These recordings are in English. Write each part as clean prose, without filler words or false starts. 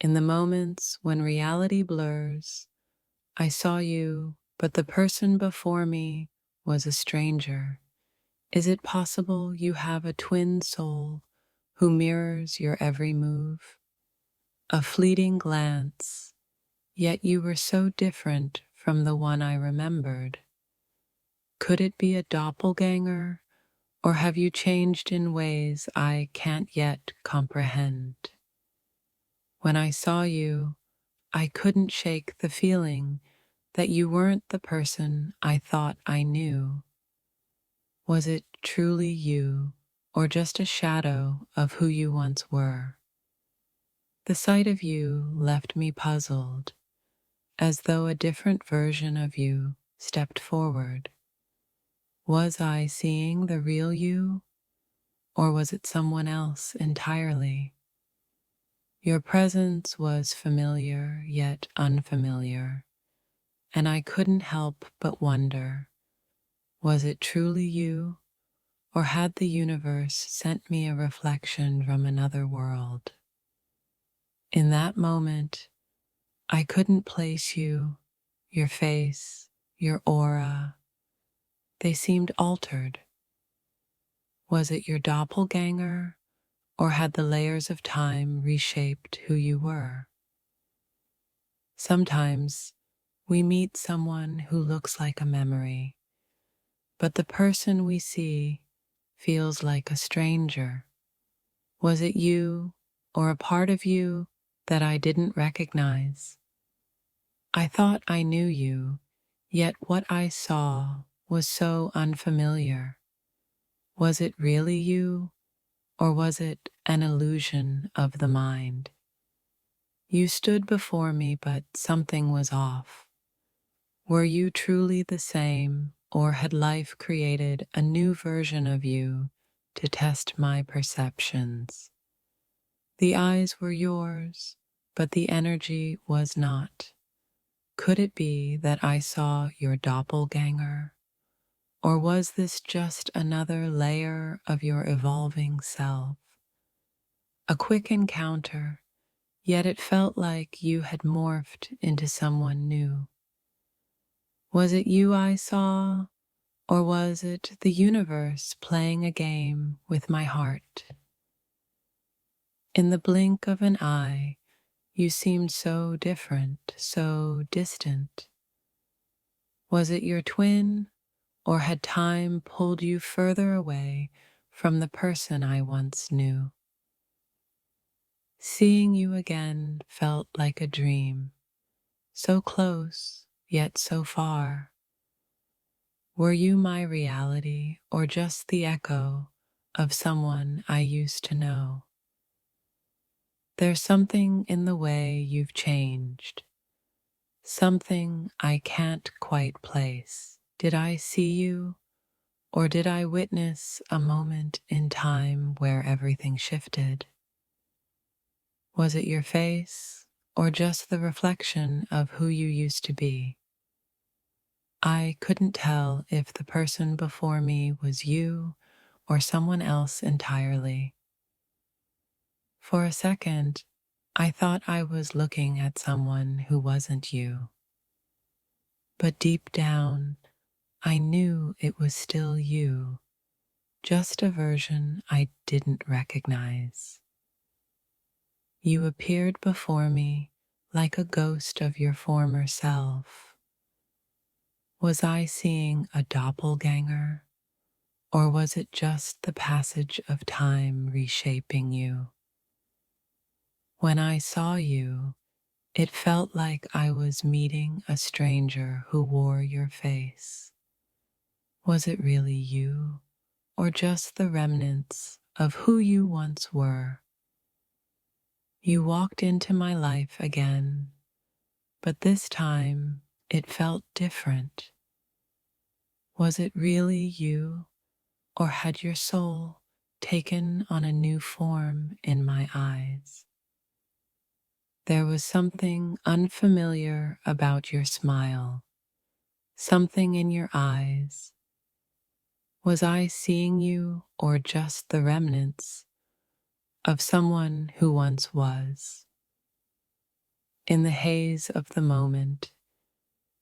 In the moments when reality blurs, I saw you, but the person before me was a stranger. Is it possible you have a twin soul who mirrors your every move? A fleeting glance, yet you were so different from the one I remembered. Could it be a doppelganger, or have you changed in ways I can't yet comprehend? When I saw you, I couldn't shake the feeling that you weren't the person I thought I knew. Was it truly you, or just a shadow of who you once were? The sight of you left me puzzled, as though a different version of you stepped forward. Was I seeing the real you, or was it someone else entirely? Your presence was familiar yet unfamiliar, and I couldn't help but wonder, was it truly you, or had the universe sent me a reflection from another world? In that moment, I couldn't place you, your face, your aura. They seemed altered. Was it your doppelganger, or had the layers of time reshaped who you were? Sometimes we meet someone who looks like a memory, but the person we see feels like a stranger. Was it you, or a part of you that I didn't recognize? I thought I knew you, yet what I saw was so unfamiliar. Was it really you, or was it an illusion of the mind? You stood before me, but something was off. Were you truly the same, or had life created a new version of you to test my perceptions? The eyes were yours, but the energy was not. Could it be that I saw your doppelganger? Or was this just another layer of your evolving self? A quick encounter, yet it felt like you had morphed into someone new. Was it you I saw, or was it the universe playing a game with my heart? In the blink of an eye, you seemed so different, so distant. Was it your twin, or had time pulled you further away from the person I once knew? Seeing you again felt like a dream, so close, yet so far. Were you my reality, or just the echo of someone I used to know? There's something in the way you've changed, something I can't quite place. Did I see you, or did I witness a moment in time where everything shifted? Was it your face, or just the reflection of who you used to be? I couldn't tell if the person before me was you or someone else entirely. For a second, I thought I was looking at someone who wasn't you. But deep down, I knew it was still you, just a version I didn't recognize. You appeared before me like a ghost of your former self. Was I seeing a doppelganger, or was it just the passage of time reshaping you? When I saw you, it felt like I was meeting a stranger who wore your face. Was it really you, or just the remnants of who you once were? You walked into my life again, but this time it felt different. Was it really you, or had your soul taken on a new form in my eyes? There was something unfamiliar about your smile, something in your eyes. Was I seeing you, or just the remnants of someone who once was? In the haze of the moment,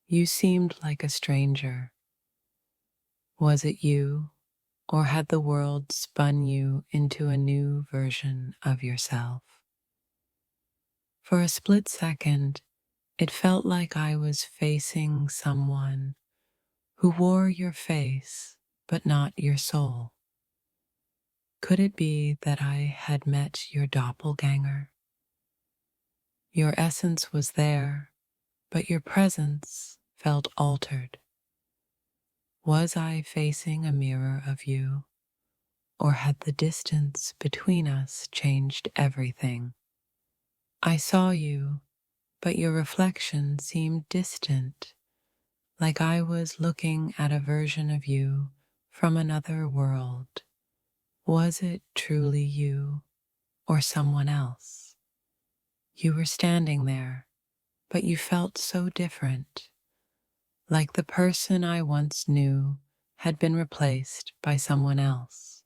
you seemed like a stranger. Was it you, or had the world spun you into a new version of yourself? For a split second, it felt like I was facing someone who wore your face but not your soul. Could it be that I had met your doppelganger? Your essence was there, but your presence felt altered. Was I facing a mirror of you, or had the distance between us changed everything? I saw you, but your reflection seemed distant, like I was looking at a version of you from another world. Was it truly you, or someone else? You were standing there, but you felt so different, like the person I once knew had been replaced by someone else.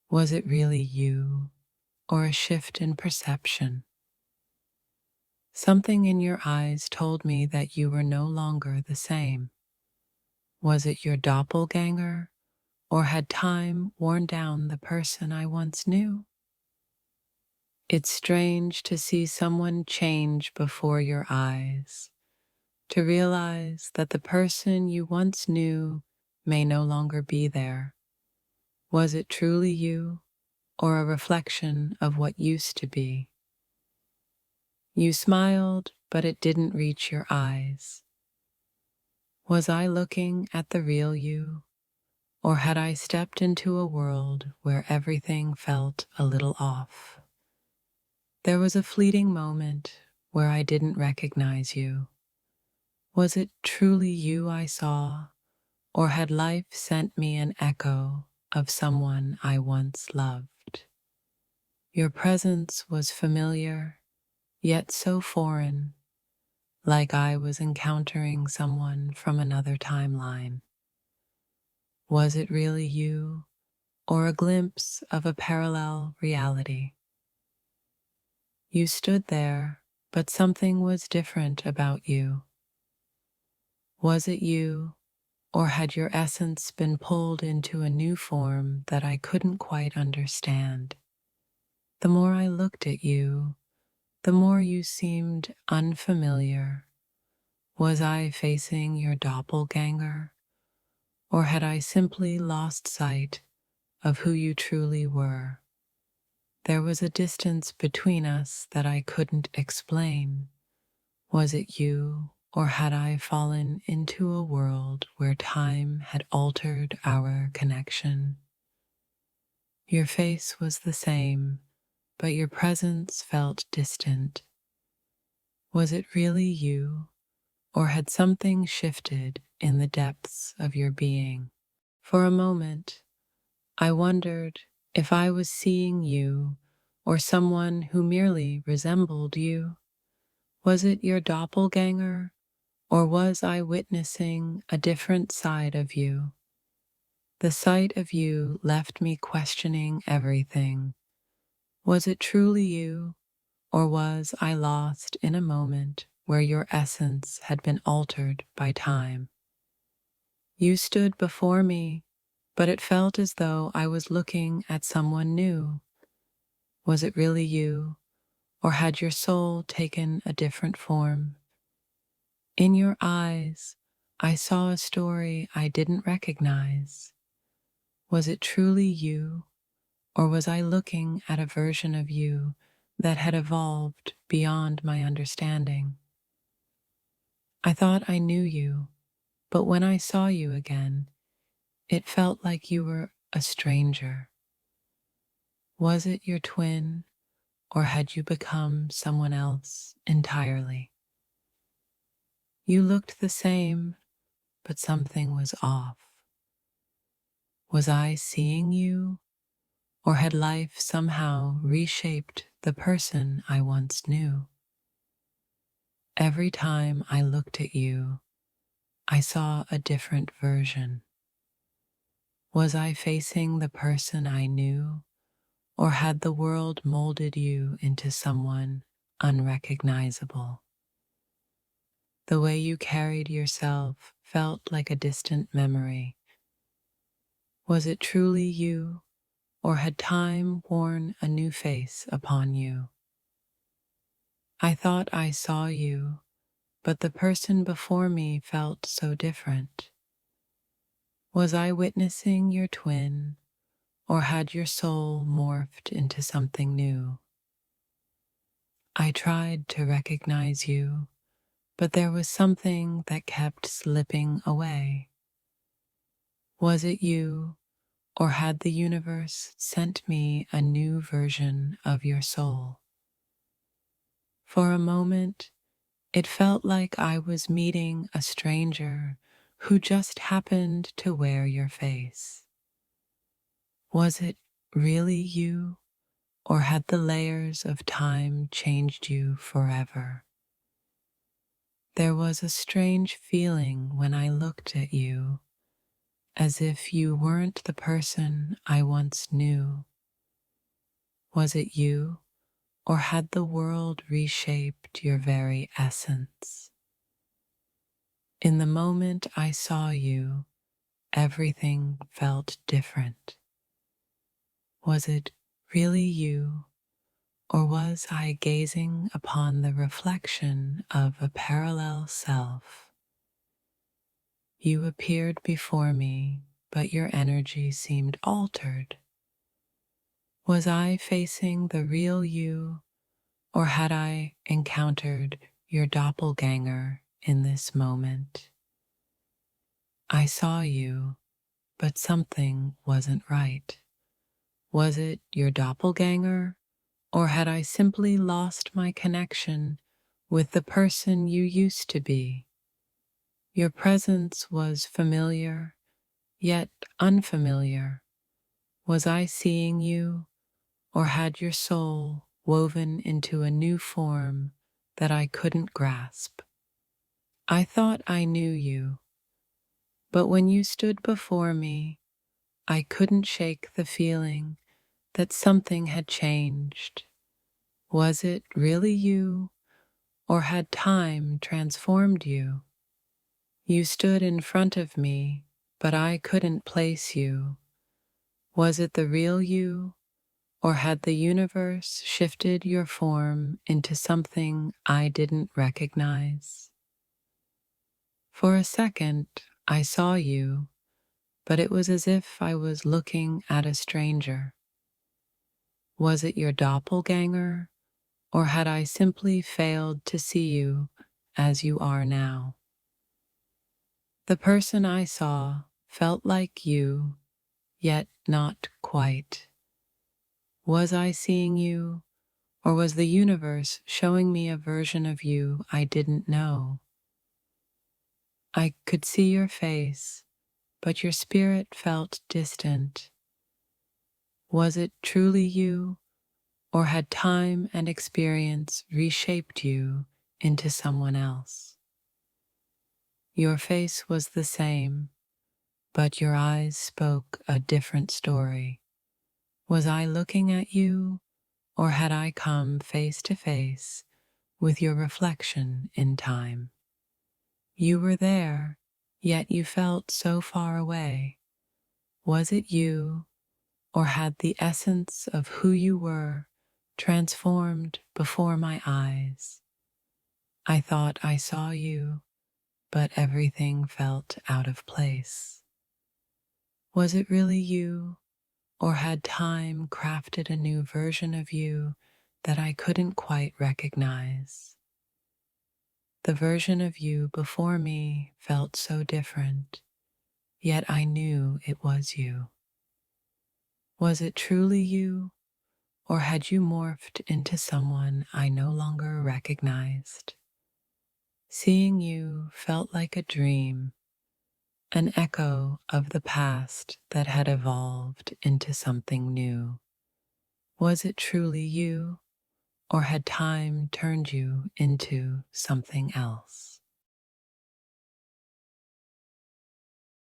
Was it really you, or a shift in perception? Something in your eyes told me that you were no longer the same. Was it your doppelganger, or had time worn down the person I once knew? It's strange to see someone change before your eyes, to realize that the person you once knew may no longer be there. Was it truly you, or a reflection of what used to be? You smiled, but it didn't reach your eyes. Was I looking at the real you, or had I stepped into a world where everything felt a little off? There was a fleeting moment where I didn't recognize you. Was it truly you I saw, or had life sent me an echo of someone I once loved? Your presence was familiar, yet so foreign, like I was encountering someone from another timeline. Was it really you, or a glimpse of a parallel reality? You stood there, but something was different about you. Was it you, or had your essence been pulled into a new form that I couldn't quite understand? The more I looked at you, the more you seemed unfamiliar. Was I facing your doppelganger, or had I simply lost sight of who you truly were? There was a distance between us that I couldn't explain. Was it you, or had I fallen into a world where time had altered our connection? Your face was the same, but your presence felt distant. Was it really you, or had something shifted in the depths of your being? For a moment, I wondered if I was seeing you or someone who merely resembled you. Was it your doppelganger, or was I witnessing a different side of you? The sight of you left me questioning everything. Was it truly you, or was I lost in a moment where your essence had been altered by time? You stood before me, but it felt as though I was looking at someone new. Was it really you, or had your soul taken a different form? In your eyes, I saw a story I didn't recognize. Was it truly you, or was I looking at a version of you that had evolved beyond my understanding? I thought I knew you, but when I saw you again, it felt like you were a stranger. Was it your twin, or had you become someone else entirely? You looked the same, but something was off. Was I seeing you, or had life somehow reshaped the person I once knew? Every time I looked at you, I saw a different version. Was I facing the person I knew, or had the world molded you into someone unrecognizable. The way you carried yourself felt like a distant memory. Was it truly you, or had time worn a new face upon you? I thought I saw you, but the person before me felt so different. Was I witnessing your twin, or had your soul morphed into something new? I tried to recognize you, but there was something that kept slipping away. Was it you, or had the universe sent me a new version of your soul? For a moment, it felt like I was meeting a stranger who just happened to wear your face. Was it really you, or had the layers of time changed you forever? There was a strange feeling when I looked at you, as if you weren't the person I once knew. Was it you, or had the world reshaped your very essence? In the moment I saw you, everything felt different. Was it really you, or was I gazing upon the reflection of a parallel self? You appeared before me, but your energy seemed altered. Was I facing the real you, or had I encountered your doppelganger in this moment? I saw you, but something wasn't right. Was it your doppelganger, or had I simply lost my connection with the person you used to be? Your presence was familiar, yet unfamiliar. Was I seeing you, or had your soul woven into a new form that I couldn't grasp? I thought I knew you, but when you stood before me, I couldn't shake the feeling that something had changed. Was it really you, or had time transformed you? You stood in front of me, but I couldn't place you. Was it the real you, or had the universe shifted your form into something I didn't recognize? For a second, I saw you, but it was as if I was looking at a stranger. Was it your doppelganger, or had I simply failed to see you as you are now? The person I saw felt like you, yet not quite. Was I seeing you, or was the universe showing me a version of you I didn't know? I could see your face, but your spirit felt distant. Was it truly you, or had time and experience reshaped you into someone else? Your face was the same, but your eyes spoke a different story. Was I looking at you, or had I come face to face with your reflection in time? You were there, yet you felt so far away. Was it you, or had the essence of who you were transformed before my eyes? I thought I saw you, but everything felt out of place. Was it really you, or had time crafted a new version of you that I couldn't quite recognize? The version of you before me felt so different, yet I knew it was you. Was it truly you, or had you morphed into someone I no longer recognized? Seeing you felt like a dream, an echo of the past that had evolved into something new. Was it truly you, or had time turned you into something else?